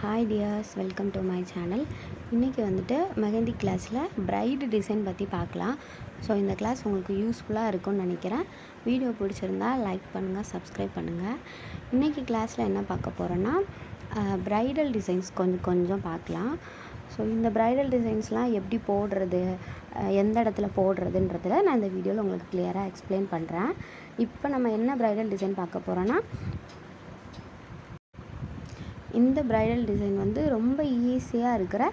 Hi tears, welcome to my channel. இன்றைக்கி வந்துட்டு மெஹந்தி கிளாஸில் பிரைடு டிசைன் பற்றி பார்க்கலாம். ஸோ இந்த கிளாஸ் உங்களுக்கு யூஸ்ஃபுல்லாக இருக்கும்னு நினைக்கிறேன். வீடியோ பிடிச்சிருந்தா லைக் பண்ணுங்கள், சப்ஸ்கிரைப் பண்ணுங்கள். இன்றைக்கி கிளாஸில் என்ன பார்க்க போகிறோன்னா பிரைடல் டிசைன்ஸ் கொஞ்சம் பார்க்கலாம். ஸோ இந்த பிரைடல் டிசைன்ஸ்லாம் எப்படி போடுறது, எந்த இடத்துல போடுறதுன்றதில் நான் இந்த வீடியோவில் உங்களுக்கு கிளியராக எக்ஸ்பிளைன் பண்ணுறேன். இப்போ நம்ம என்ன பிரைடல் டிசைன் பார்க்க போகிறோன்னா, இந்த பிரைடல் டிசைன் வந்து ரொம்ப ஈஸியாக இருக்கிற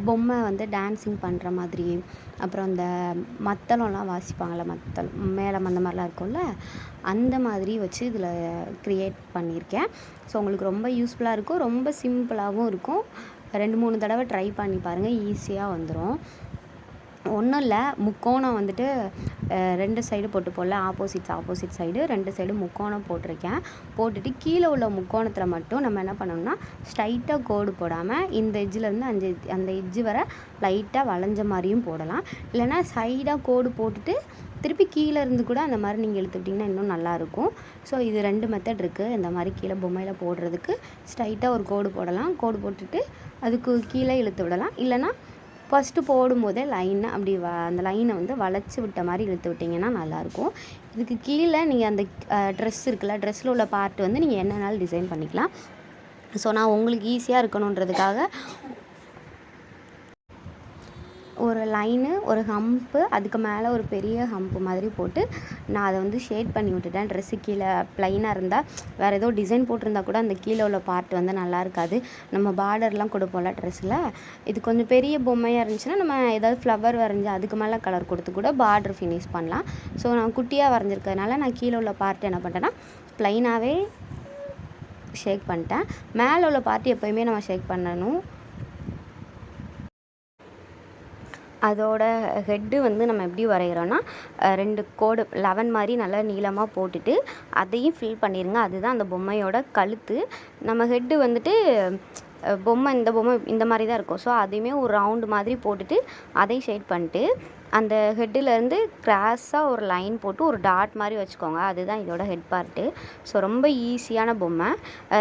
பொம்மை வந்து டான்ஸிங் பண்ணுற மாதிரி, அப்புறம் அந்த மத்தளம்லாம் வாசிப்பாங்கள்ல, மேளம் அந்த மாதிரிலாம் இருக்கும்ல, அந்த மாதிரி வச்சு இதில் க்ரியேட் பண்ணியிருக்கேன். ஸோ உங்களுக்கு ரொம்ப யூஸ்ஃபுல்லாக இருக்கும், ரொம்ப சிம்பிளாகவும் இருக்கும். 2-3 தடவை ட்ரை பண்ணி பாருங்கள், ஈஸியாக வந்துடும். ஒன்றும் இல்லை, முக்கோணம் வந்துட்டு 2 சைடு போட்டு போடல, ஆப்போசிட் சைடு 2 சைடு முக்கோணம் போட்டிருக்கேன். போட்டுட்டு கீழே உள்ள முக்கோணத்தில் மட்டும் நம்ம என்ன பண்ணணும்னா, ஸ்ட்ரைட்டாக கோடு போடாமல் இந்த எட்ஜிலேருந்து அந்த எட்ஜு வர லைட்டாக வளைஞ்ச மாதிரியும் போடலாம். இல்லைனா சைடாக கோடு போட்டுட்டு திருப்பி கீழே இருந்து கூட அந்த மாதிரி நீங்கள் இழுத்துக்கிட்டிங்கன்னா இன்னும் நல்லாயிருக்கும். ஸோ இது 2 மெத்தட் இருக்குது. இந்த மாதிரி கீழே பொம்மையில் போடுறதுக்கு ஸ்ட்ரைட்டாக ஒரு கோடு போடலாம், கோடு போட்டுட்டு அதுக்கு கீழே இழுத்து விடலாம். இல்லைனா ஃபஸ்ட்டு போடும்போதே லைனை அப்படி அந்த லைனை வந்து வளைச்சி விட்ட மாதிரி இழுத்து விட்டிங்கன்னா நல்லாயிருக்கும். இதுக்கு கீழே நீங்கள் அந்த ட்ரெஸ் இருக்குல்ல, ட்ரெஸ்ஸில் உள்ள பார்ட் வந்து நீங்கள் என்னன்னாலும் டிசைன் பண்ணிக்கலாம். ஸோ நான் உங்களுக்கு ஈஸியாக இருக்கணுன்றதுக்காக ஒரு லைனு, ஒரு ஹம்ப்பு, அதுக்கு மேலே ஒரு பெரிய ஹம்ப்பு மாதிரி போட்டு நான் அதை வந்து ஷேட் பண்ணி விட்டுட்டேன். ட்ரெஸ்ஸு கீழே ப்ளைனாக இருந்தால், வேறு ஏதோ டிசைன் போட்டிருந்தா கூட அந்த கீழே உள்ள பார்ட் வந்து நல்லா இருக்காது. நம்ம பார்டர்லாம் கொடுப்போம்ல ட்ரெஸ்ஸில், இது கொஞ்சம் பெரிய பொம்மையாக இருந்துச்சுன்னா நம்ம ஏதாவது ஃப்ளவர் வரைஞ்சி அதுக்கு மேலே கலர் கொடுத்து கூட பார்டர் ஃபினிஷ் பண்ணலாம். ஸோ நான் குட்டியாக வரைஞ்சிருக்கிறதுனால நான் கீழே உள்ள பார்ட் என்ன பண்ணிட்டேன்னா ப்ளைனாகவே ஷேக் பண்ணிட்டேன். மேலே உள்ள பார்ட் எப்போயுமே நம்ம ஷேக் பண்ணணும். அதோட ஹெட்டு வந்து நம்ம எப்படி வரைகிறோன்னா, 2 கோடு 11 மாதிரி நல்லா நீளமாக போட்டுட்டு அதையும் ஃபில் பண்ணிடுங்க. அதுதான் அந்த பொம்மையோட கழுத்து. நம்ம ஹெட்டு வந்துட்டு இந்த பொம்மை இந்த மாதிரி தான் இருக்கும். ஸோ அதையுமே ஒரு ரவுண்டு மாதிரி போட்டுட்டு அதையும் ஷேட் பண்ணிட்டு அந்த ஹெட்டிலேருந்து கிராஸாக ஒரு லைன் போட்டு ஒரு டாட் மாதிரி வச்சுக்கோங்க. அதுதான் இதோட ஹெட் பார்ட்டு. ஸோ ரொம்ப ஈஸியான பொம்மை.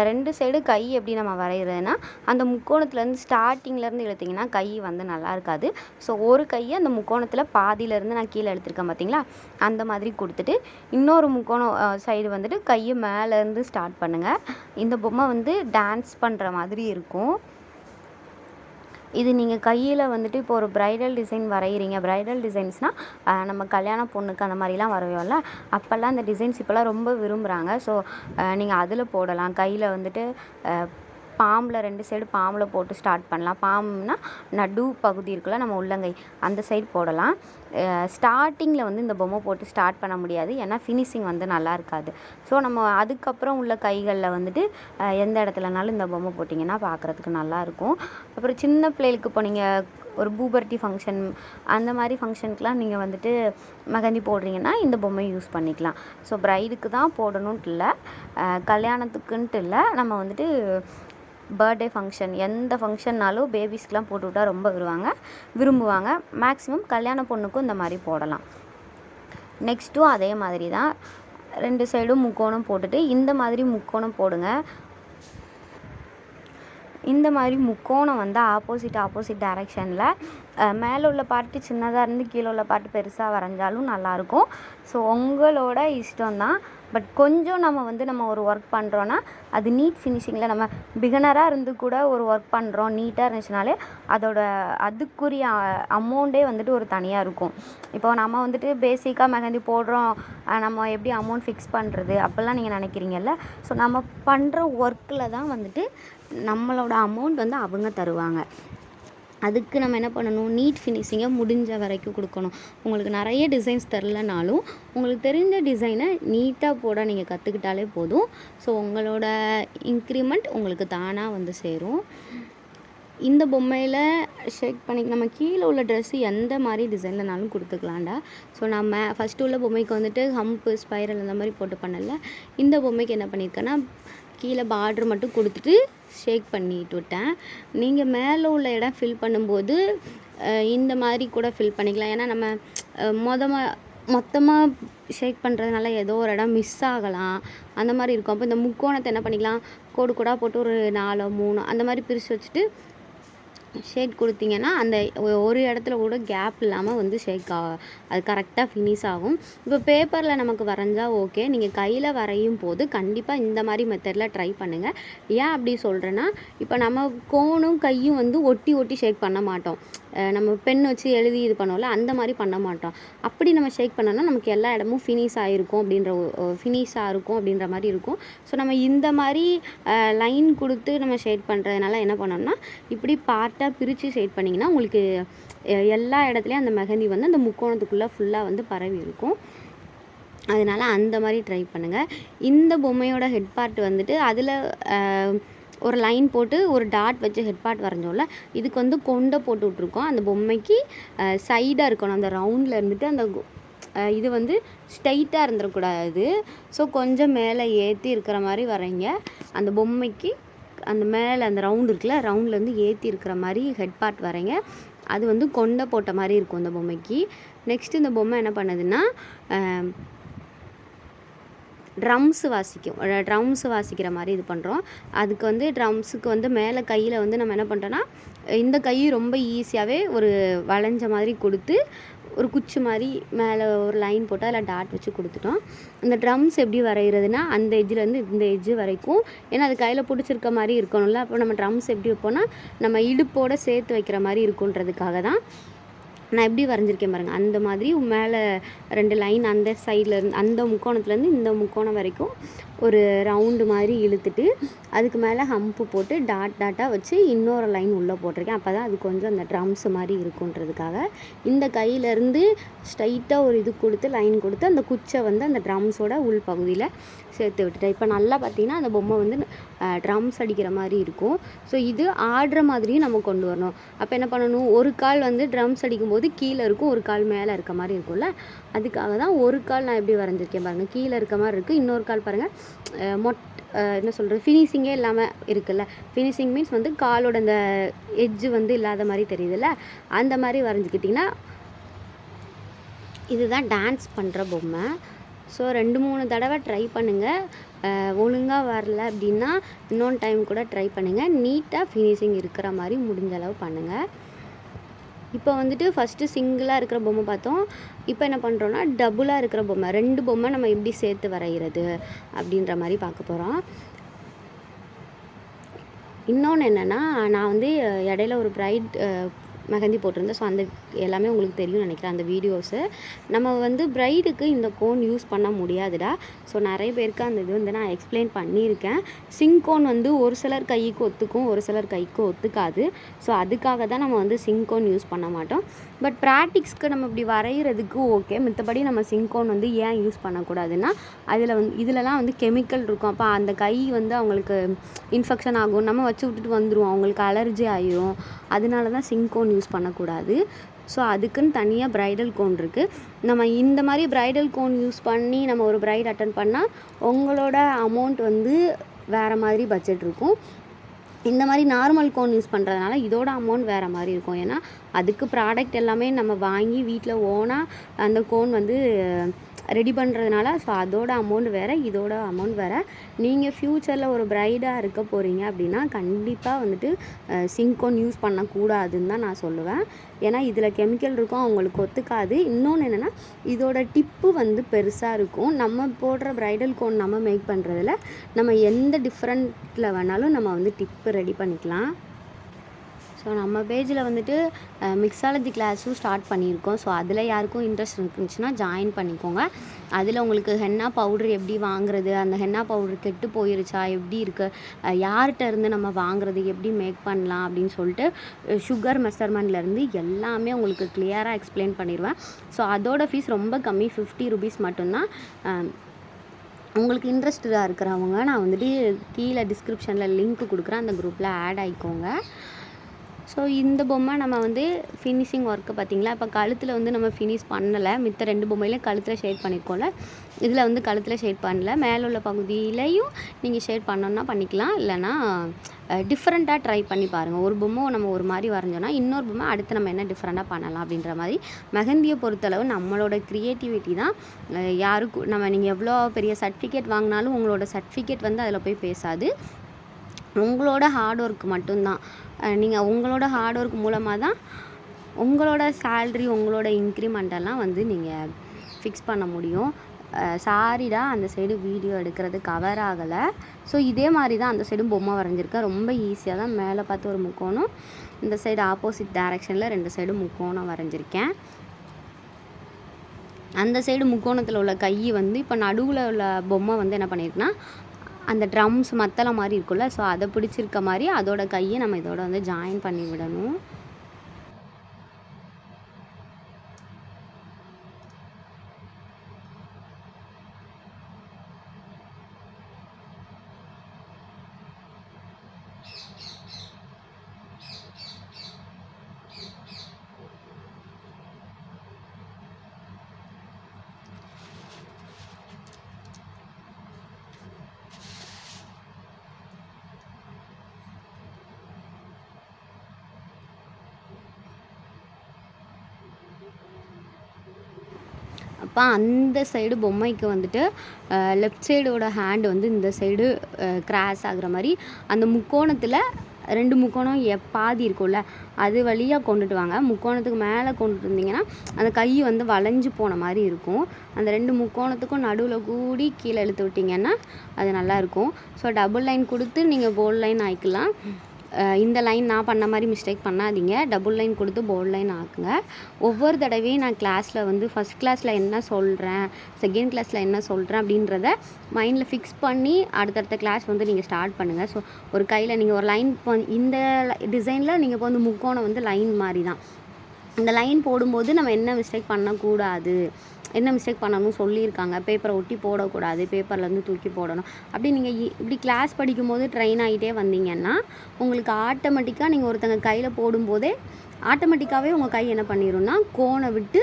2 சைடு கை எப்படி நம்ம வரைகிறதுனா, அந்த முக்கோணத்துலேருந்து ஸ்டார்டிங்லேருந்து இழுத்திங்கன்னா கை வந்து நல்லா இருக்காது. ஸோ ஒரு கையை அந்த முக்கோணத்தில் பாதியிலேருந்து நான் கீழே எடுத்திருக்கேன் பார்த்தீங்களா, அந்த மாதிரி கொடுத்துட்டு இன்னொரு முக்கோணம் சைடு வந்துட்டு கையை மேலேருந்து ஸ்டார்ட் பண்ணுங்கள். இந்த பொம்மை வந்து டான்ஸ் பண்ணுற மாதிரி இருக்கும். இது நீங்கள் கையில் வந்துட்டு இப்போ ஒரு ப்ரைடல் டிசைன் வரைகிறீங்க. ப்ரைடல் டிசைன்ஸ்னால் நம்ம கல்யாண பொண்ணுக்கு அந்த மாதிரிலாம் வரையோம்ல, அப்போல்லாம் அந்த டிசைன்ஸ் இப்போல்லாம் ரொம்ப விரும்புகிறாங்க. ஸோ நீங்கள் அதில் போடலாம். கையில் வந்துட்டு பாம்பில் 2 சைடு பாம்பில் போட்டு ஸ்டார்ட் பண்ணலாம். பாம்னா நடு பகுதி இருக்குல்ல, நம்ம உள்ளங்கை அந்த சைடு போடலாம். ஸ்டார்டிங்கில் வந்து இந்த பொம்மை போட்டு ஸ்டார்ட் பண்ண முடியாது, ஏன்னா ஃபினிஷிங் வந்து நல்லா இருக்காது. ஸோ நம்ம அதுக்கப்புறம் உள்ள கைகளில் வந்துட்டு எந்த இடத்துலனாலும் இந்த பொம்மை போட்டிங்கன்னா பார்க்குறதுக்கு நல்லாயிருக்கும். அப்புறம் சின்ன பிள்ளைகளுக்கு இப்போ நீங்கள் ஒரு பூபர்ட்டி ஃபங்க்ஷன் அந்த மாதிரி ஃபங்க்ஷனுக்குலாம் நீங்கள் வந்துட்டு மெஹந்தி போடுறீங்கன்னா இந்த பொம்மை யூஸ் பண்ணிக்கலாம். ஸோ ப்ரைடுக்கு தான் போடணுன்ட்டு இல்லை, கல்யாணத்துக்குன்ட்டு இல்லை, நம்ம வந்துட்டு பர்த்டே ஃபங்க்ஷன் எந்த ஃபங்க்ஷன்னாலும் பேபிஸ்க்கெலாம் போட்டு விட்டால் ரொம்ப விரும்புவாங்க. மேக்ஸிமம் கல்யாண பொண்ணுக்கும் இந்த மாதிரி போடலாம். நெக்ஸ்ட்டும் அதே மாதிரி தான் 2 சைடும் முக்கோணம் போட்டுட்டு இந்த மாதிரி முக்கோணம் போடுங்க. இந்த மாதிரி முக்கோணம் வந்து ஆப்போசிட் டைரெக்ஷனில் மேலே உள்ள பார்ட்டு சின்னதாக இருந்து கீழே உள்ள பார்ட்டு பெருசாக வரைஞ்சாலும் நல்லாயிருக்கும். ஸோ உங்களோட இஷ்டம்தான். பட் கொஞ்சம் நம்ம ஒரு ஒர்க் பண்ணுறோன்னா அது நீட் ஃபினிஷிங்கில், நம்ம பிகினராக இருந்து கூட ஒரு ஒர்க் பண்ணுறோம் நீட்டாக இருந்துச்சுனாலே அதுக்குரிய அமௌண்ட்டே வந்துட்டு ஒரு தனியாக இருக்கும். இப்போ நம்ம வந்துட்டு பேசிக்காக மெஹந்தி போடுறோம், நம்ம எப்படி அமௌண்ட் ஃபிக்ஸ் பண்ணுறது அப்போல்லாம் நீங்கள் நினைக்கிறீங்கல்ல. ஸோ நம்ம பண்ணுற ஒர்க்கில் தான் வந்துட்டு நம்மளோட அமௌண்ட் வந்து அவங்க தருவாங்க. அதுக்கு நம்ம என்ன பண்ணணும், நீட் ஃபினிஷிங்கை முடிஞ்ச வரைக்கும் கொடுக்கணும். உங்களுக்கு நிறைய டிசைன்ஸ் தெரிலனாலும் உங்களுக்கு தெரிஞ்ச டிசைனை நீட்டாக போட நீங்கள் கற்றுக்கிட்டாலே போதும். ஸோ உங்களோட இன்க்ரிமெண்ட் உங்களுக்கு தானாக வந்து சேரும். இந்த பொம்மையில் ஷேக் பண்ணி நம்ம கீழே உள்ள ட்ரெஸ்ஸு எந்த மாதிரி டிசைன்லனாலும் கொடுத்துக்கலாம்டா. ஸோ நம்ம ஃபஸ்ட்டு உள்ள பொம்மைக்கு வந்துட்டு ஹம்ப்பு, ஸ்பைரல் அந்த மாதிரி போட்டு பண்ணல. இந்த பொம்மைக்கு என்ன பண்ணியிருக்கேன்னா கீழே பார்டர் மட்டும் கொடுத்துட்டு ஷேக் பண்ணிட்டு விட்டேன். நீங்கள் மேலே உள்ள இடம் ஃபில் பண்ணும்போது இந்த மாதிரி கூட ஃபில் பண்ணிக்கலாம். ஏன்னா நம்ம மொத்தமாக ஷேக் பண்ணுறதுனால ஏதோ ஒரு இடம் மிஸ் ஆகலாம், அந்த மாதிரி இருக்கும். அப்போ இந்த முக்கோணத்தை என்ன பண்ணிக்கலாம், கோடு கோடாக போட்டு ஒரு 4 3 அந்த மாதிரி பிரித்து வச்சுட்டு ஷேட் கொடுத்தீங்கன்னா அந்த ஒரு இடத்துல கூட கேப் இல்லாமல் வந்து அது கரெக்டாக ஃபினிஷ் ஆகும். இப்போ பேப்பரில் நமக்கு வரைஞ்சா ஓகே, நீங்கள் கையில் வரையும் போது கண்டிப்பாக இந்த மாதிரி மெத்தடில் ட்ரை பண்ணுங்கள். ஏன் அப்படி சொல்கிறேன்னா, இப்போ நம்ம கோணும் கையும் வந்து ஒட்டி ஒட்டி ஷேக் பண்ண மாட்டோம். நம்ம பென் வச்சு எழுதி இது பண்ணோம்ல, அந்த மாதிரி பண்ண மாட்டோம். அப்படி நம்ம ஷேக் பண்ணோம்னா நமக்கு எல்லா இடமும் ஃபினிஷாக இருக்கும் அப்படின்ற மாதிரி இருக்கும். ஸோ நம்ம இந்த மாதிரி லைன் கொடுத்து நம்ம ஷேட் பண்ணுறதுனால என்ன பண்ணோம்னா, இப்படி பார்ட்டாக பிரித்து ஷேட் பண்ணிங்கன்னா உங்களுக்கு எல்லா இடத்துலையும் அந்த மெஹந்தி வந்து அந்த முக்கோணத்துக்குள்ளே ஃபுல்லாக வந்து பரவி இருக்கும். அதனால் அந்த மாதிரி ட்ரை பண்ணுங்கள். இந்த பொம்மையோட ஹெட் பார்ட் வந்துட்டு அதில் ஒரு லைன் போட்டு ஒரு டாட் வச்சு ஹெட் பார்ட் வரைஞ்சோம்ல, இதுக்கு வந்து கொண்டை போட்டு விட்ருக்கோம். அந்த பொம்மைக்கு சைடாக இருக்கணும், அந்த ரவுண்டில் இருந்துட்டு அந்த இது வந்து ஸ்ட்ரைட்டாக இருந்துடக்கூடாது. ஸோ கொஞ்சம் மேலே ஏற்றி இருக்கிற மாதிரி வரைங்க. அந்த பொம்மைக்கு அந்த மேலே அந்த ரவுண்டு இருக்குல்ல, ரவுண்ட்லேருந்து ஏற்றி இருக்கிற மாதிரி ஹெட் பார்ட் வரைங்க. அது வந்து கொண்டை போட்ட மாதிரி இருக்கும் அந்த பொம்மைக்கு. நெக்ஸ்ட்டு இந்த பொம்மை என்ன பண்ணுதுன்னா ட்ரம்ஸு வாசிக்கிற மாதிரி இது பண்ணுறோம். அதுக்கு வந்து ட்ரம்ஸுக்கு வந்து மேலே கையில் வந்து நம்ம என்ன பண்ணுறோன்னா, இந்த கை ரொம்ப ஈஸியாகவே ஒரு வளைஞ்ச மாதிரி கொடுத்து ஒரு குச்சி மாதிரி மேலே ஒரு லைன் போட்டு அதில் டாட் வச்சு கொடுத்துட்டோம். இந்த ட்ரம்ஸ் எப்படி வரைகிறதுனா, அந்த எஜ்ஜிலேருந்து இந்த எஜ்ஜு வரைக்கும், ஏன்னா அது கையில் பிடிச்சிருக்க மாதிரி இருக்கணும்ல. அப்போ நம்ம ட்ரம்ஸ் எப்படி வைப்போம்னா, நம்ம இடுப்போடு சேர்த்து வைக்கிற மாதிரி இருக்குன்றதுக்காக தான் நான் எப்படி வரைஞ்சிருக்கேன் பாருங்கள். அந்த மாதிரி மேலே 2 லைன் அந்த சைட்லேருந்து அந்த முக்கோணத்துலேருந்து இந்த முக்கோணம் வரைக்கும் ஒரு ரவுண்டு மாதிரி இழுத்துட்டு அதுக்கு மேலே ஹம்பு போட்டு டாட்டாக வச்சு இன்னொரு லைன் உள்ளே போட்டிருக்கேன். அப்போ தான் அது கொஞ்சம் அந்த ட்ரம்ஸ் மாதிரி இருக்குன்றதுக்காக இந்த கையிலேருந்து ஸ்ட்ரைட்டாக ஒரு இது கொடுத்து லைன் கொடுத்து அந்த குச்சை வந்து அந்த ட்ரம்ஸோட உள் பகுதியில் சேர்த்து விட்டுட்டேன். இப்போ நல்லா பார்த்திங்கன்னா அந்த பொம்மை வந்து ட்ரம்ஸ் அடிக்கிற மாதிரி இருக்கும். ஸோ இது ஆடுற மாதிரியும் நம்ம கொண்டு வரணும். அப்போ என்ன பண்ணணும், ஒரு கால் வந்து ட்ரம்ஸ் அடிக்கும்போது கீழே இருக்கும், ஒரு கால் மேலே இருக்க மாதிரி இருக்கும்ல. அதுக்காக தான் ஒரு கால் நான் எப்படி வரைஞ்சிருக்கேன் பாருங்கள். கீழே இருக்க மாதிரி இருக்குது, இன்னொரு கால் பாருங்கள் என்ன சொல்கிறது, ஃபினிஷிங்கே இல்லாமல் இருக்குல்ல. ஃபினிஷிங் மீன்ஸ் வந்து காலோட அந்த எட்ஜு வந்து இல்லாத மாதிரி தெரியுதுல்ல, அந்த மாதிரி வரைஞ்சிக்கிட்டிங்கன்னா இதுதான் டான்ஸ் பண்ணுற பொம்மை. ஸோ 2-3 தடவை ட்ரை பண்ணுங்கள். ஒழுங்காக வரல அப்படின்னா இன்னொன்று டைம் கூட ட்ரை பண்ணுங்கள். நீட்டாக ஃபினிஷிங் இருக்கிற மாதிரி முடிஞ்ச அளவு பண்ணுங்கள். இப்போ வந்துட்டு ஃபஸ்ட்டு சிங்கிளாக இருக்கிற பொம்மை பார்த்தோம். இப்போ என்ன பண்ணுறோன்னா டபுளாக இருக்கிற பொம்மை, 2 பொம்மை நம்ம எப்படி சேர்த்து வரைகிறது அப்படின்ற மாதிரி பார்க்க போகிறோம். இன்னொன்று என்னென்னா, நான் வந்து இடையில ஒரு பிரைட் மெஹந்தி போட்டிருந்தேன். ஸோ அந்த எல்லாமே உங்களுக்கு தெரியும்னு நினைக்கிறேன் அந்த வீடியோஸு. நம்ம வந்து ப்ரைடுக்கு இந்த கோன் யூஸ் பண்ண முடியாதுடா. ஸோ நிறைய பேருக்கு அந்த இது வந்து நான் எக்ஸ்பிளைன் பண்ணியிருக்கேன். சிங்கோன் வந்து ஒரு சிலர் கைக்கு ஒத்துக்கும், ஒரு சிலர் கைக்கு ஒத்துக்காது. ஸோ அதுக்காக தான் நம்ம வந்து சிங்கோன் யூஸ் பண்ண மாட்டோம். பட் ப்ராக்டிக்ஸ்க்கு நம்ம இப்படி வரைகிறதுக்கு ஓகே. மற்றபடி நம்ம சிங்கோன் வந்து ஏன் யூஸ் பண்ணக்கூடாதுன்னா, இதிலலாம் வந்து கெமிக்கல் இருக்கும். அப்போ அந்த கை வந்து அவங்களுக்கு இன்ஃபெக்ஷன் ஆகும், நம்ம வச்சு விட்டுட்டு வந்துடுவோம், அவங்களுக்கு அலர்ஜி ஆகிரும். அதனால தான் சிங்கோன் யூஸ் பண்ணக்கூடாது. ஸோ அதுக்குன்னு தனியாக ப்ரைடல் கோன் இருக்குது. நம்ம இந்த மாதிரி ப்ரைடல் கோன் யூஸ் பண்ணி நம்ம ஒரு ப்ரைட் அட்டன் பண்ணால் உங்களோட அமௌண்ட் வந்து வேறு மாதிரி பட்ஜெட் இருக்கும். இந்த மாதிரி நார்மல் கோன் யூஸ் பண்ணுறதுனால இதோட அமௌண்ட் வேறு மாதிரி இருக்கும். ஏன்னா அதுக்கு ப்ராடக்ட் எல்லாமே நம்ம வாங்கி வீட்டில் ஓனாக அந்த கோன் வந்து ரெடி பண்ணுறதுனால, ஸோ அதோட அமௌண்ட் வேறு, இதோட அமௌண்ட் வேறு. நீங்கள் ஃப்யூச்சரில் ஒரு ப்ரைடாக இருக்க போகிறீங்க அப்படின்னா கண்டிப்பாக வந்துட்டு சிங்கோன் யூஸ் பண்ணக்கூடாதுன்னு தான் நான் சொல்லுவேன். ஏன்னா இதில் கெமிக்கல் இருக்கும், அவங்களுக்கு ஒத்துக்காது. இன்னொன்று என்னென்னா, இதோட டிப்பு வந்து பெருசாக இருக்கும். நம்ம போடுற ப்ரைடல் கோன் நம்ம மேக் பண்ணுறதுல நம்ம எந்த டிஃப்ரெண்ட்டில் வேணாலும் நம்ம வந்து டிப்பு ரெடி பண்ணிக்கலாம். ஸோ நம்ம பேஜில் வந்துட்டு மிக்ஸாலஜி கிளாஸும் ஸ்டார்ட் பண்ணியிருக்கோம். ஸோ அதில் யாருக்கும் இன்ட்ரெஸ்ட் இருந்துச்சுன்னா ஜாயின் பண்ணிக்கோங்க. அதில் உங்களுக்கு ஹென்னா பவுட்ரு எப்படி வாங்குறது, அந்த ஹென்னா பவுட்ரு கெட்டு போயிருச்சா, எப்படி இருக்குது, யார்கிட்ட இருந்து நம்ம வாங்குறது, எப்படி மேக் பண்ணலாம் அப்படின்னு சொல்லிட்டு சுகர் மெஷர்மெண்ட்லேருந்து எல்லாமே உங்களுக்கு கிளியராக எக்ஸ்பிளைன் பண்ணிடுவேன். ஸோ அதோட ஃபீஸ் ரொம்ப கம்மி, 50 rupees மட்டும்தான். உங்களுக்கு இன்ட்ரெஸ்டாக இருக்கிறவங்க நான் வந்துட்டு கீழே டிஸ்கிரிப்ஷனில் லிங்க் கொடுக்குறேன், அந்த குரூப்பில் ஆட் ஆகிக்கோங்க. ஸோ இந்த பொம்மை நம்ம வந்து ஃபினிஷிங் ஒர்க்கு பார்த்திங்களா. இப்போ கழுத்தில் வந்து நம்ம ஃபினிஷ் பண்ணலை, மித்த 2 பொம்மையிலையும் கழுத்தில் ஷேட் பண்ணியிருக்கோம்ல, இதில் வந்து கழுத்தில் ஷேட் பண்ணல. மேலே உள்ள பகுதியிலையும் நீங்கள் ஷேட் பண்ணோன்னா பண்ணிக்கலாம், இல்லைனா டிஃப்ரெண்ட்டாக ட்ரை பண்ணி பாருங்கள். ஒரு பொம்மை நம்ம ஒரு மாதிரி வரைஞ்சோன்னா இன்னொரு பொம்மை அடுத்து நம்ம என்ன டிஃப்ரெண்ட்டாக பண்ணலாம் அப்படின்ற மாதிரி. மெஹந்தியை பொறுத்தளவு நம்மளோட க்ரியேட்டிவிட்டி தான். யாருக்கும் நீங்கள் எவ்வளோ பெரிய சர்டிஃபிகேட் வாங்கினாலும் உங்களோட சர்டிஃபிகேட் வந்து அதில் போய் பேசாது. உங்களோட ஹார்ட் ஒர்க் மட்டும்தான். நீங்கள் உங்களோட ஹார்ட் ஒர்க் மூலமாக தான் உங்களோட சேல்ரி, உங்களோட இன்க்ரிமெண்டெல்லாம் வந்து நீங்கள் ஃபிக்ஸ் பண்ண முடியும். சாரிடா, அந்த சைடு வீடியோ எடுக்கிறது கவர் ஆகலை. ஸோ இதே மாதிரி தான் அந்த சைடும் பொம்மை வரைஞ்சிருக்கேன். ரொம்ப ஈஸியாக தான். மேலே பார்த்து ஒரு முக்கோணம், இந்த சைடு ஆப்போசிட் டைரெக்ஷனில் 2 சைடும் முக்கோணம் வரைஞ்சிருக்கேன். அந்த சைடு முக்கோணத்தில் உள்ள கை வந்து இப்போ நடுவில் உள்ள பொம்மை வந்து என்ன பண்ணியிருக்குன்னா, அந்த ட்ரம்ஸ் மத்தளம் மாதிரி இருக்குல்ல, ஸோ அதை பிடிச்சிருக்க மாதிரி அதோட கையை நம்ம இதோட வந்து ஜாயின் பண்ணி விடணும். அப்போ அந்த சைடு பொம்மைக்கு வந்துட்டு லெஃப்ட் சைடோட ஹேண்டு வந்து இந்த சைடு கிராஸ் ஆகுற மாதிரி அந்த முக்கோணத்தில் 2 முக்கோணம் பாதி இருக்கும்ல, அது வழியாக கொண்டுட்டு வாங்க. முக்கோணத்துக்கு மேலே கொண்டுட்டு இருந்தீங்கன்னா அந்த கை வந்து வளைஞ்சு போன மாதிரி இருக்கும். அந்த 2 முக்கோணத்துக்கும் நடுவில் கூடி கீழே இழுத்து விட்டிங்கன்னா அது நல்லாயிருக்கும். ஸோ டபுள் லைன் கொடுத்து நீங்கள் போல்ட் லைன் ஆக்கிக்கலாம். இந்த லைன் நான் பண்ண மாதிரி மிஸ்டேக் பண்ணாதீங்க. டபுள் லைன் கொடுத்து போல்ட் லைன் ஆக்குங்க. ஒவ்வொரு தடவையும் நான் கிளாஸில் வந்து ஃபஸ்ட் கிளாஸில் என்ன சொல்கிறேன், செகண்ட் கிளாஸில் என்ன சொல்கிறேன் அப்படின்றத மைண்டில் ஃபிக்ஸ் பண்ணி அடுத்தடுத்த கிளாஸ் வந்து நீங்கள் ஸ்டார்ட் பண்ணுங்கள். ஸோ ஒரு கையில் நீங்கள் ஒரு லைன் இந்த டிசைனில் நீங்கள் இப்போ வந்து முக்கோணம் வந்து லைன் மாதிரி தான். இந்த லைன் போடும்போது நம்ம என்ன மிஸ்டேக் பண்ணக்கூடாது, என்ன மிஸ்டேக் பண்ணணும்னு சொல்லியிருக்காங்க. பேப்பரை ஒட்டி போடக்கூடாது, பேப்பர்லேருந்து தூக்கி போடணும். அப்படி நீங்கள் இப்படி கிளாஸ் படிக்கும்போது ட்ரெயின் ஆகிட்டே வந்தீங்கன்னா உங்களுக்கு ஆட்டோமேட்டிக்காக நீங்கள் ஒருத்தங்க கையில் போடும்போதே ஆட்டோமேட்டிக்காகவே உங்கள் கை என்ன பண்ணிடும்னா கோனை விட்டு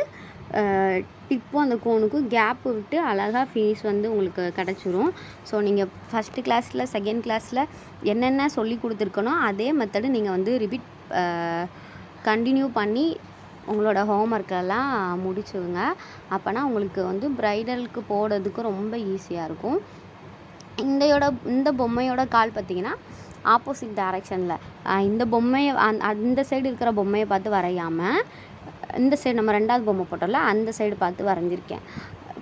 டிப்பும் அந்த கோனுக்கும் கேப்பு விட்டு அழகாக ஃபினிஷ் வந்து உங்களுக்கு கிடச்சிரும். ஸோ நீங்கள் ஃபஸ்ட்டு கிளாஸில் செகண்ட் கிளாஸில் என்னென்ன சொல்லி கொடுத்துருக்கனோ அதே மெத்தடு நீங்கள் வந்து ரிப்பீட் கண்டினியூ பண்ணி உங்களோட ஹோம்ஒர்க்கெல்லாம் முடிச்சுங்க. அப்போனா உங்களுக்கு வந்து ப்ரைடலுக்கு போடுறதுக்கு ரொம்ப ஈஸியாக இருக்கும். இந்த பொம்மையோட கால் பார்த்திங்கன்னா ஆப்போசிட் டைரெக்ஷனில் இந்த பொம்மையை அந்த சைடு இருக்கிற பொம்மையை பார்த்து வரையாமல் இந்த சைடு நம்ம 2வது பொம்மை போட்டோம்ல அந்த சைடு பார்த்து வரைஞ்சிருக்கேன்.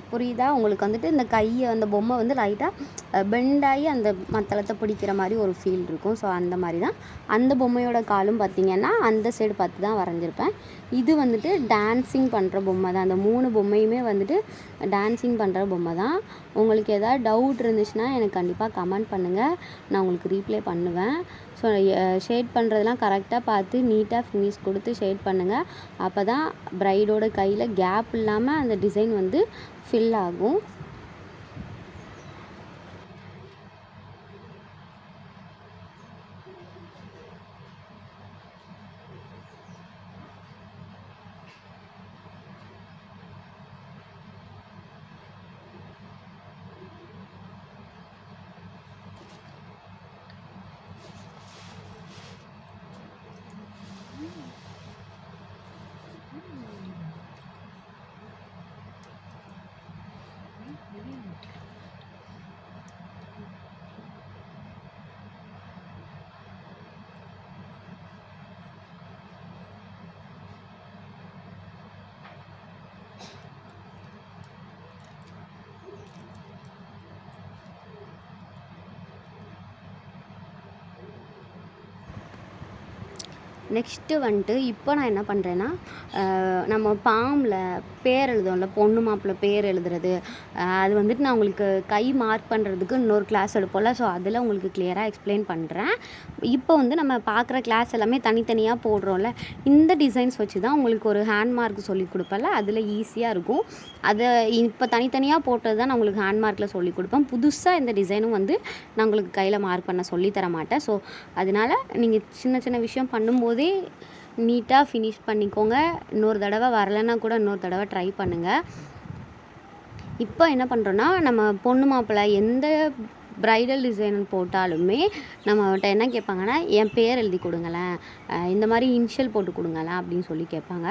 புரியுதா உங்களுக்கு? வந்துட்டு இந்த கையை அந்த பொம்மை வந்து லைட்டாக பெண்டாகி அந்த மத்தளத்தை பிடிக்கிற மாதிரி ஒரு ஃபீல் இருக்கும். ஸோ அந்த மாதிரி தான் அந்த பொம்மையோட காலும் பார்த்திங்கன்னா அந்த சைடு பார்த்து தான் வரைஞ்சிருப்பேன். இது வந்துட்டு டான்ஸிங் பண்ணுற பொம்மை தான். அந்த 3 பொம்மையுமே வந்துட்டு டான்ஸிங் பண்ணுற பொம்மை தான். உங்களுக்கு எதாவது டவுட் இருந்துச்சுன்னா எனக்கு கண்டிப்பாக கமெண்ட் பண்ணுங்கள், நான் உங்களுக்கு ரீப்ளை பண்ணுவேன். ஸோ ஷேட் பண்ணுறதுலாம் கரெக்டாக பார்த்து நீட்டாக ஃபினிஷ் கொடுத்து ஷேட் பண்ணுங்கள். அப்போ தான் ப்ரைடோட கையில் கேப் இல்லாமல் அந்த டிசைன் வந்து ஃபில் ஆகும். நெக்ஸ்ட்டு வந்துட்டு இப்போ நான் என்ன பண்ணுறேன்னா, நம்ம பாமில் பேர் எழுதுவோம்ல, பொண்ணு மாப்பிள்ளை பேர் எழுதுறது, அது வந்துட்டு நான் உங்களுக்கு கை மார்க் பண்ணுறதுக்கு இன்னொரு கிளாஸ் எடுப்போம்ல, ஸோ அதில் உங்களுக்கு கிளியராக எக்ஸ்பிளைன் பண்ணுறேன். இப்போ வந்து நம்ம பார்க்குற கிளாஸ் எல்லாமே தனித்தனியாக போடுறோம்ல, இந்த டிசைன்ஸ் வச்சு தான் உங்களுக்கு ஒரு ஹேண்ட் மார்க் சொல்லி கொடுப்பேன்ல, அதில் ஈஸியாக இருக்கும். அதை இப்போ தனித்தனியாக போட்டது தான் நான் உங்களுக்கு ஹேண்ட் மார்க்கில் சொல்லி கொடுப்பேன். புதுசாக இந்த டிசைனும் வந்து நான் உங்களுக்கு கையில் மார்க் பண்ண சொல்லி தர மாட்டேன். ஸோ அதனால் நீங்கள் சின்ன சின்ன விஷயம் பண்ணும்போதே நீட்டாக ஃபினிஷ் பண்ணிக்கோங்க. இன்னொரு தடவை வரலைன்னா கூட இன்னொரு தடவை ட்ரை பண்ணுங்கள். இப்போ என்ன பண்ணுறோன்னா, நம்ம பொண்ணு மாப்பிள்ளை எந்த ப்ரைடல் டிசைன் போட்டாலுமே நம்மகிட்ட என்ன கேட்பாங்கன்னா, என் பேர் எழுதி கொடுங்களேன், இந்த மாதிரி இனிஷியல் போட்டு கொடுங்களேன் அப்படின்னு சொல்லி கேட்பாங்க.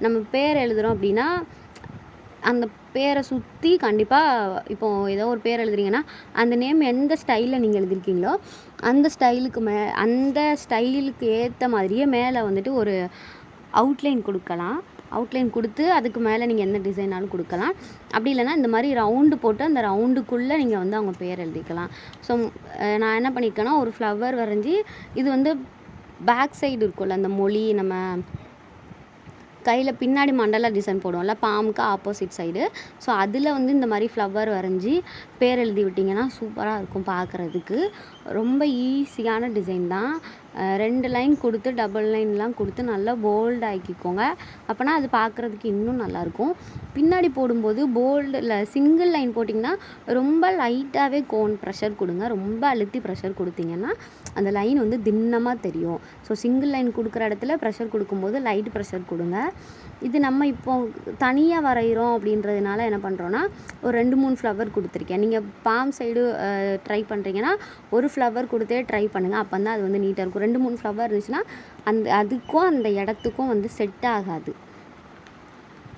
நம்ம பேர் எழுதுகிறோம் அப்படின்னா அந்த பேரை சுற்றி கண்டிப்பாக இப்போது ஏதோ ஒரு பேர் எழுதுறீங்கன்னா அந்த நேம் எந்த ஸ்டைலில் நீங்கள் எழுதிருக்கீங்களோ அந்த ஸ்டைலுக்கு ஏற்ற மாதிரியே மேலே வந்துட்டு ஒரு அவுட்லைன் கொடுக்கலாம். அவுட்லைன் கொடுத்து அதுக்கு மேலே நீங்கள் எந்த டிசைனாலும் கொடுக்கலாம். அப்படி இல்லைனா இந்த மாதிரி ரவுண்டு போட்டு அந்த ரவுண்டுக்குள்ளே நீங்கள் வந்து அவங்க பேர் எழுதிக்கலாம். ஸோ நான் என்ன பண்ணியிருக்கேன்னா, ஒரு ஃப்ளவர் வரைஞ்சி இது வந்து பேக் சைடு இருக்கும்ல, அந்த மொழி நம்ம கையில் பின்னாடி மண்டலா டிசைன் போடுவோம்ல, பாம்புக்கு ஆப்போசிட் சைடு. ஸோ அதில் வந்து இந்த மாதிரி ஃப்ளவர் வரைஞ்சி பேர் எழுதி விட்டிங்கன்னா சூப்பராக இருக்கும் பார்க்குறதுக்கு. ரொம்ப ஈஸியான டிசைன் தான். 2 லைன் கொடுத்து டபுள் லைன்லாம் கொடுத்து நல்லா போல்டு ஆக்கிக்கோங்க. அப்போனா அது பார்க்குறதுக்கு இன்னும் நல்லாயிருக்கும். பின்னாடி போடும்போது போல்டில் சிங்கிள் லைன் போட்டிங்கன்னா ரொம்ப லைட்டாகவே கோன் ப்ரெஷர் கொடுங்க. ரொம்ப அழுத்தி ப்ரெஷர் கொடுத்தீங்கன்னா அந்த லைன் வந்து திண்ணமாக தெரியும். ஸோ சிங்கிள் லைன் கொடுக்குற இடத்துல ப்ரெஷர் கொடுக்கும்போது லைட் ப்ரெஷர் கொடுங்க. இது நம்ம இப்போது தனியாக வரைகிறோம் அப்படின்றதுனால என்ன பண்ணுறோன்னா, ஒரு 2-3 ஃப்ளவர் கொடுத்துருக்கேன். நீங்கள் பாம் சைடு ட்ரை பண்ணுறீங்கன்னா ஒரு ஃப்ளவர் கொடுத்தே ட்ரை பண்ணுங்கள். அப்போ தான் அது வந்து நீட்டாக இருக்கும். 2-3 ஃப்ளவர் இருந்துச்சுன்னா அதுக்கும் அந்த இடத்துக்கும் வந்து செட் ஆகாது.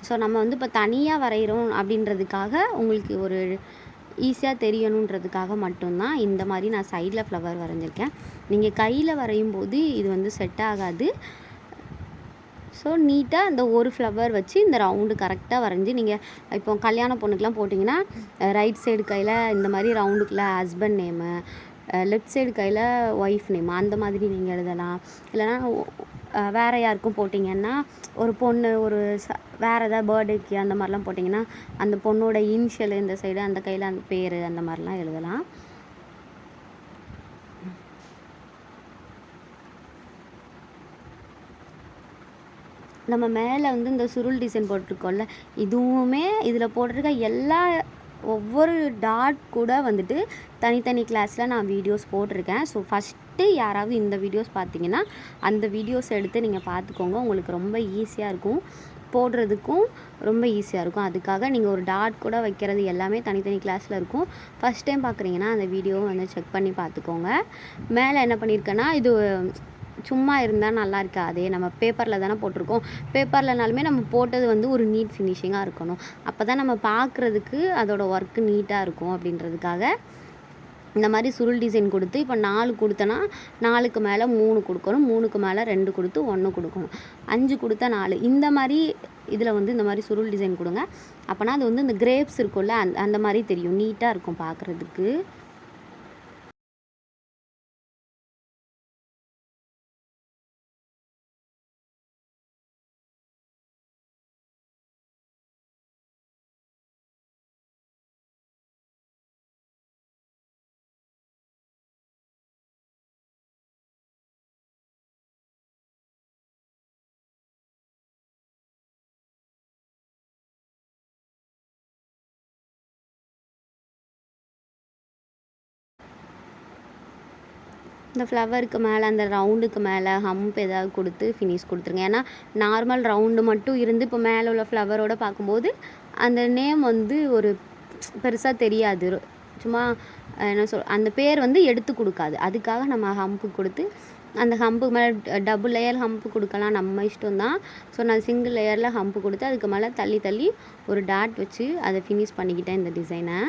ஸோ நம்ம வந்து இப்போ தனியாக வரைகிறோம் அப்படின்றதுக்காக உங்களுக்கு ஒரு ஈஸியாக தெரியணுன்றதுக்காக மட்டும்தான் இந்த மாதிரி நான் சைடில் ஃப்ளவர் வரைஞ்சிருக்கேன். நீங்கள் கையில் வரையும் போது இது வந்து செட் ஆகாது. ஸோ நீட்டாக அந்த ஒரு ஃப்ளவர் வச்சு இந்த ரவுண்டு கரெக்டாக வரைஞ்சி நீங்கள் இப்போ கல்யாண பொண்ணுக்கெலாம் போட்டிங்கன்னா ரைட் சைடு கையில் இந்த மாதிரி ரவுண்டுக்குள்ளே ஹஸ்பண்ட் நேமு, லெஃப்ட் சைடு கையில் ஒய்ஃப் நேம் அந்த மாதிரி நீங்கள் எழுதலாம். இல்லைனா வேறு யாருக்கும் போட்டிங்கன்னா ஒரு பொண்ணு வேறு ஏதாவது பர்த்டேக்கு அந்த மாதிரிலாம் போட்டிங்கன்னா அந்த பொண்ணோட இனிஷியல் இந்த சைடு, அந்த கையில் அந்த பேர் அந்த மாதிரிலாம் எழுதலாம். நம்ம மேலே வந்து இந்த சுருள் டிசைன் போட்டிருக்கோம்ல, இதுவுமே இதில் போட்டிருக்க ஒவ்வொரு டாட் கூட வந்துட்டு தனித்தனி கிளாஸில் நான் வீடியோஸ் போட்டிருக்கேன். ஸோ ஃபஸ்ட்டு யாராவது இந்த வீடியோஸ் பார்த்தீங்கன்னா அந்த வீடியோஸ் எடுத்து நீங்கள் பார்த்துக்கோங்க. உங்களுக்கு ரொம்ப ஈஸியாக இருக்கும், போடுறதுக்கும் ரொம்ப ஈஸியாக இருக்கும். அதுக்காக நீங்கள் ஒரு டாட் கூட வைக்கிறது எல்லாமே தனித்தனி கிளாஸில் இருக்கும். ஃபஸ்ட் டைம் பார்க்குறீங்கன்னா அந்த வீடியோவை வந்து செக் பண்ணி பார்த்துக்கோங்க. மேலே என்ன பண்ணியிருக்கேன்னா, இது சும்மா இருந்தால் நல்லா இருக்காதே, நம்ம பேப்பரில் தானே போட்டிருக்கோம். பேப்பர்லனாலுமே நம்ம போட்டது வந்து ஒரு நீட் ஃபினிஷிங்காக இருக்கணும். அப்போ தான் நம்ம பார்க்குறதுக்கு அதோட ஒர்க்கு நீட்டாக இருக்கும். அப்படின்றதுக்காக இந்த மாதிரி சுருள் டிசைன் கொடுத்து இப்போ 4 கொடுத்தனா 4க்கு மேலே 3 கொடுக்கணும், 3க்கு மேலே 2 கொடுத்து 1 கொடுக்கணும், 5 கொடுத்தா 4. இந்த மாதிரி இதில் வந்து இந்த மாதிரி சுருள் டிசைன் கொடுங்க. அப்போனா அது வந்து இந்த கிரேப்ஸ் இருக்கும்ல அந்த மாதிரி தெரியும், நீட்டாக இருக்கும் பார்க்குறதுக்கு. இந்த ஃப்ளவருக்கு மேலே அந்த ரவுண்டுக்கு மேலே ஹம்ப் ஏதாவது கொடுத்து ஃபினிஷ் கொடுத்துருங்க. ஏன்னா நார்மல் ரவுண்டு மட்டும் இருந்து இப்போ மேலே உள்ள ஃப்ளவரோடு பார்க்கும்போது அந்த நேம் வந்து ஒரு பெருசாக தெரியாது. சும்மா என்ன அந்த பேர் வந்து எடுத்து கொடுக்காது. அதுக்காக நம்ம ஹம்ப்பு கொடுத்து அந்த ஹம்புக்கு மேலே டபுள் லேயர் ஹம்ப்பு கொடுக்கலாம், நம்ம இஷ்டம் தான். ஸோ நான் சிங்கிள் லேயரில் ஹம்ப்பு கொடுத்து அதுக்கு மேலே தள்ளி தள்ளி ஒரு டாட் வச்சு அதை ஃபினிஷ் பண்ணிக்கிட்டேன் இந்த டிசைனை.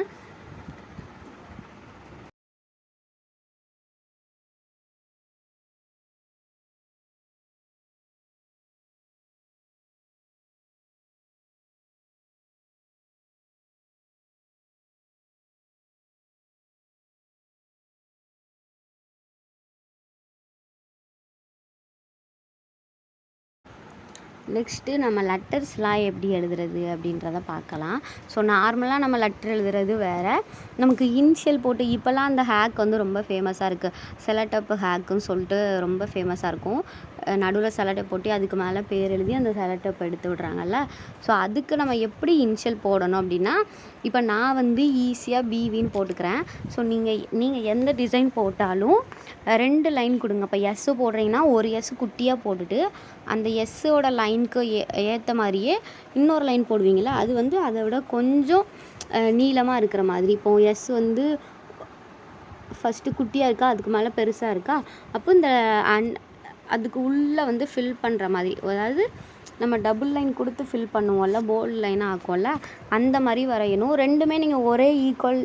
நெக்ஸ்ட்டு நம்ம லெட்டர்ஸ்லாம் எப்படி எழுதுறது அப்படின்றத பார்க்கலாம். ஸோ நார்மலாக நம்ம லெட்டர் எழுதுறது வேறு, நமக்கு இனிஷியல் போட்டு இப்போல்லாம் அந்த ஹேக் வந்து ரொம்ப ஃபேமஸாக இருக்குது. செலோடேப் ஹேக்குன்னு சொல்லிட்டு ரொம்ப ஃபேமஸாக இருக்கும். நடுவில் செலோடேப் போட்டு அதுக்கு மேலே பேர் எழுதி அந்த செலோடேப் எடுத்து விட்றாங்கல்ல. ஸோ அதுக்கு நம்ம எப்படி இனிஷியல் போடணும் அப்படின்னா, இப்போ நான் வந்து ஈஸியாக பிவின்னு போட்டுக்கிறேன். ஸோ நீங்கள் எந்த டிசைன் போட்டாலும் 2 லைன் கொடுங்க. இப்போ எஸ்ஸு போடுறீங்கன்னா ஒரு எஸ் குட்டியாக போட்டுட்டு அந்த எஸ்ஸோட லைனுக்கு ஏற்ற மாதிரியே இன்னொரு லைன் போடுவீங்களா, அது வந்து அதை விட கொஞ்சம் நீளமாக இருக்கிற மாதிரி. இப்போது எஸ் வந்து ஃபஸ்ட்டு குட்டியாக இருக்கா, அதுக்கு மேலே பெருசாக இருக்கா, அப்போ இந்த அதுக்கு உள்ளே வந்து ஃபில் பண்ணுற மாதிரி, அதாவது நம்ம டபுள் லைன் கொடுத்து ஃபில் பண்ணுவோம்ல, போல்டு லைனாக ஆக்கும்ல, அந்த மாதிரி வரையணும். ரெண்டுமே நீங்கள் ஒரே ஈக்குவல்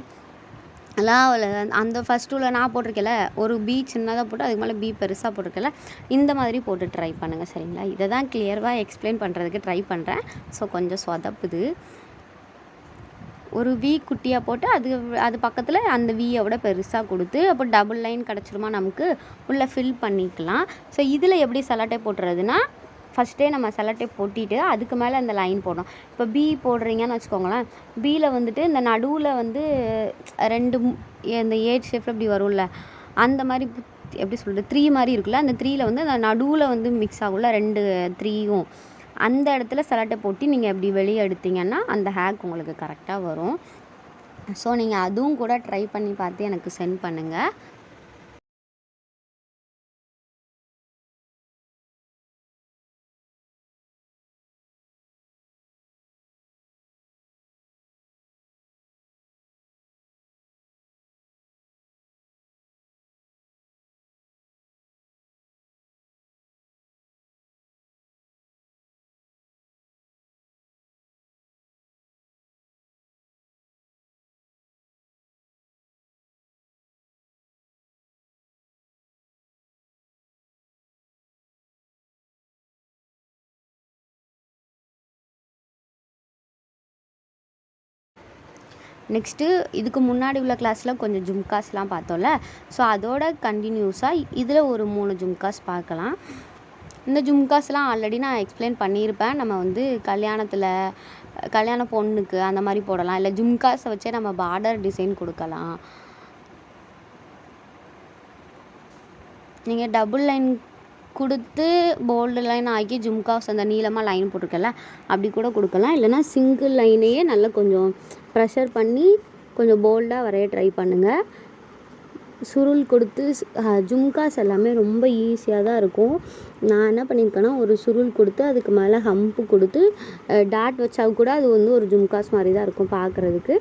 அந்த ஃபஸ்ட்டு உள்ள நான் போட்டிருக்கேன்ல, ஒரு பி சின்னதாக போட்டு அதுக்கு மேலே பி பெருசாக போட்டிருக்கேன்ல, இந்த மாதிரி போட்டு ட்ரை பண்ணுங்கள். சரிங்களா? இதை தான் கிளியராக எக்ஸ்பிளைன் பண்ணுறதுக்கு ட்ரை பண்ணுறேன். ஸோ கொஞ்சம் சொதப்புது. ஒரு வி குட்டியாக போட்டு அது பக்கத்தில் அந்த வியோட பெருசாக கொடுத்து, அப்போ டபுள் லைன் கிடச்சிருமா நமக்கு, உள்ளே ஃபில் பண்ணிக்கலாம். ஸோ இதில் எப்படி செலோடேப் போட்டுறதுன்னா, ஃபஸ்ட்டே நம்ம செலோடேப் போட்டிட்டு அதுக்கு மேலே அந்த லைன் போடணும். இப்போ பி போடுறீங்கன்னு வச்சுக்கோங்களேன், பியில் வந்துட்டு இந்த நடுவில் வந்து ரெண்டு இந்த ஏட் ஷேப்பில் இப்படி வரும்ல, அந்த மாதிரி எப்படி சொல்கிறது, 3 மாதிரி இருக்குல்ல, அந்த 3ல் வந்து அந்த நடுவில் வந்து மிக்ஸ் ஆகும்ல, 2 3யும் அந்த இடத்துல செலோடேப் போட்டு நீங்கள் எப்படி வெளியே எடுத்தீங்கன்னா அந்த ஹேக் உங்களுக்கு கரெக்டாக வரும். ஸோ நீங்கள் அதுவும் கூட ட்ரை பண்ணி பார்த்து எனக்கு சென்ட் பண்ணுங்கள். நெக்ஸ்ட்டு இதுக்கு முன்னாடி உள்ள கிளாஸில் கொஞ்சம் ஜும்காஸ்லாம் பார்த்தோம்ல, ஸோ அதோட கண்டினியூஸாக இதில் ஒரு 3 ஜும்காஸ் பார்க்கலாம். இந்த ஜும்காஸ்லாம் ஆல்ரெடி நான் எக்ஸ்பிளைன் பண்ணியிருப்பேன். நம்ம வந்து கல்யாண பொண்ணுக்கு அந்த மாதிரி போடலாம், இல்லை ஜும்காஸை வச்சே நம்ம பார்டர் டிசைன் கொடுக்கலாம். நீங்கள் டபுள் லைன் கொடுத்து போல்டு லைன் ஆக்கி ஜும்காஸ் அந்த நீளமாக லைன் போட்டிருக்கல, அப்படி கூட கொடுக்கலாம். இல்லைனா சிங்கிள் லைனையே நல்லா கொஞ்சம் ப்ரெஷர் பண்ணி கொஞ்சம் போல்டாக வரைய ட்ரை பண்ணுங்கள். சுருள் கொடுத்து ஜும்காஸ் எல்லாமே ரொம்ப ஈஸியாக தான் இருக்கும். நான் என்ன பண்ணியிருக்கேன்னா, ஒரு சுருள் கொடுத்து அதுக்கு மேலே ஹம்ப்பு கொடுத்து டாட் வச்சா கூட அது வந்து ஒரு ஜும்காஸ் மாதிரி தான் இருக்கும் பார்க்குறதுக்கு.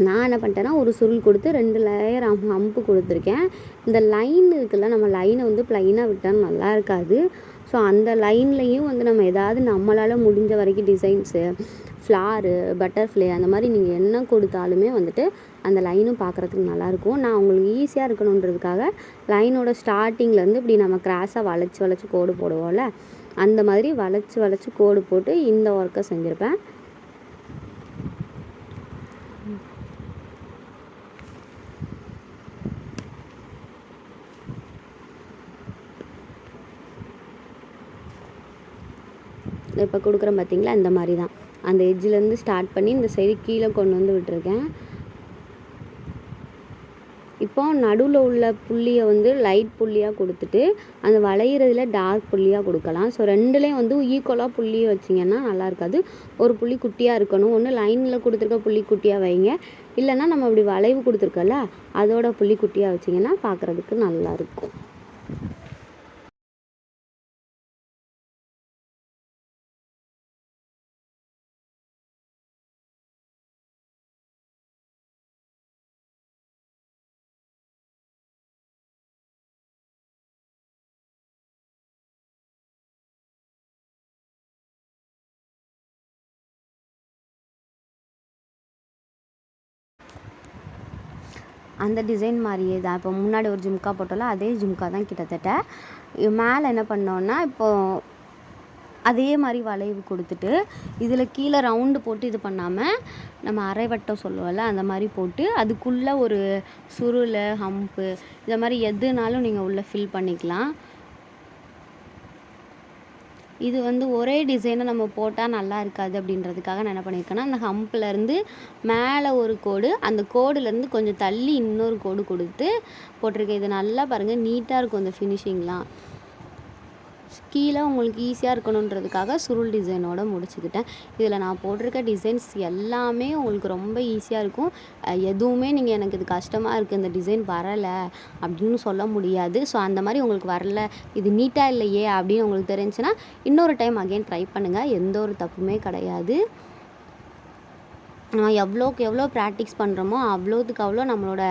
நான் என்ன பண்ணிட்டேன்னா, ஒரு சுருள் கொடுத்து 2 லேயர் ஹம்ப்பு கொடுத்துருக்கேன். இந்த லைன் இருக்குல்ல, நம்ம லைனை வந்து ப்ளைனாக விட்டால் நல்லா இருக்காது. ஸோ அந்த லைன்லேயும் வந்து நம்ம ஏதாவது நம்மளால் முடிஞ்ச வரைக்கும் டிசைன்ஸு, ஃப்ளாரு, பட்டர்ஃப்ளை அந்த மாதிரி நீங்கள் என்ன கொடுத்தாலுமே வந்துட்டு அந்த லைனும் பார்க்குறதுக்கு நல்லாயிருக்கும். நான் உங்களுக்கு ஈஸியாக இருக்கணுன்றதுக்காக லைனோட ஸ்டார்டிங்லேருந்து இப்படி நம்ம கிராஸாக வளைச்சி கோடு போடுவோம்ல, அந்த மாதிரி வளைச்சி கோடு போட்டு இந்த ஒர்க்கை செஞ்சுருப்பேன். இப்போ கொடுக்குறேன் பார்த்தீங்களா, இந்த மாதிரி தான் அந்த எட்ஜிலேருந்து ஸ்டார்ட் பண்ணி இந்த சைடு கீழே கொண்டு வந்து விட்டுருக்கேன். இப்போ நடுவில் உள்ள புள்ளியை வந்து லைட் புள்ளியாக கொடுத்துட்டு அந்த வளையிறதுல டார்க் புள்ளியாக கொடுக்கலாம். ஸோ ரெண்டுலேயும் வந்து ஈக்குவலாக புள்ளியை வச்சிங்கன்னா நல்லா இருக்காது. ஒரு புள்ளி குட்டியாக இருக்கணும். ஒன்று லைனில் கொடுத்துருக்க புள்ளி குட்டியாக வைங்க, இல்லைன்னா நம்ம இப்படி வளைவு கொடுத்துருக்கல அதோட புள்ளி குட்டியாக வச்சிங்கன்னா பார்க்குறதுக்கு நல்லாயிருக்கும். அந்த டிசைன் மாதிரியே தான் இப்போ முன்னாடி ஒரு ஜும்கா போட்டோம்ல, அதே ஜும்கா தான் கிட்டத்தட்ட. மேலே என்ன பண்ணோன்னா, இப்போது அதே மாதிரி வளைவு கொடுத்துட்டு இதில் கீழே ரவுண்டு போட்டு இது பண்ணாமல் நம்ம அரைவட்டம் சொல்லுவோம்ல, அந்த மாதிரி போட்டு அதுக்குள்ளே ஒரு சுருள், ஹம்ப்பு இந்த மாதிரி எதுனாலும் நீங்கள் உள்ளே ஃபில் பண்ணிக்கலாம். இது வந்து ஒரே டிசைனை நம்ம போட்டால் நல்லா இருக்காது அப்படின்றதுக்காக நான் என்ன பண்ணியிருக்கேன்னா, அந்த ஹம்ப்லேருந்து மேலே ஒரு கோடு, அந்த கோடுலேருந்து கொஞ்சம் தள்ளி இன்னொரு கோடு கொடுத்து போட்டிருக்கேன். இது நல்லா பாருங்கள், நீட்டாக இருக்கும் இந்த ஃபினிஷிங்லாம். கீழே உங்களுக்கு ஈஸியாக இருக்கணுன்றதுக்காக சுருள் டிசைனோட முடிச்சுக்கிட்டேன். இதில் நான் போட்டிருக்க டிசைன்ஸ் எல்லாமே உங்களுக்கு ரொம்ப ஈஸியாக இருக்கும். எதுவுமே நீங்கள் எனக்கு இது கஷ்டமாக இருக்குது, இந்த டிசைன் வரலை அப்படின்னு சொல்ல முடியாது. ஸோ அந்த மாதிரி உங்களுக்கு வரல, இது நீட்டாக இல்லையே அப்படின்னு உங்களுக்கு தெரிஞ்சுன்னா இன்னொரு டைம் அகைன் ட்ரை பண்ணுங்கள். எந்த ஒரு தப்புமே கிடையாது. எவ்வளோக்கு எவ்வளோ ப்ராக்டிஸ் பண்ணுறோமோ அவ்வளோத்துக்கு அவ்வளோ நம்மளோட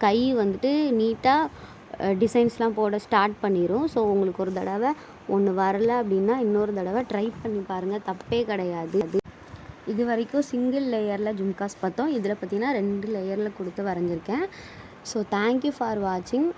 கை வந்துட்டு நீட்டாக டிசைன்ஸ்லாம் போட ஸ்டார்ட் பண்ணிடும். ஸோ உங்களுக்கு ஒரு தடவை ஒன்று வரல அப்படின்னா இன்னொரு தடவை ட்ரை பண்ணி பாருங்கள், தப்பே கிடையாது. இது வரைக்கும் சிங்கிள் லேயரில் ஜும்காஸ் பார்த்தோம். இதில் பார்த்தீங்கன்னா 2 லேயரில் கொடுத்து வரைஞ்சிருக்கேன். ஸோ தேங்க்யூ ஃபார் வாட்சிங்.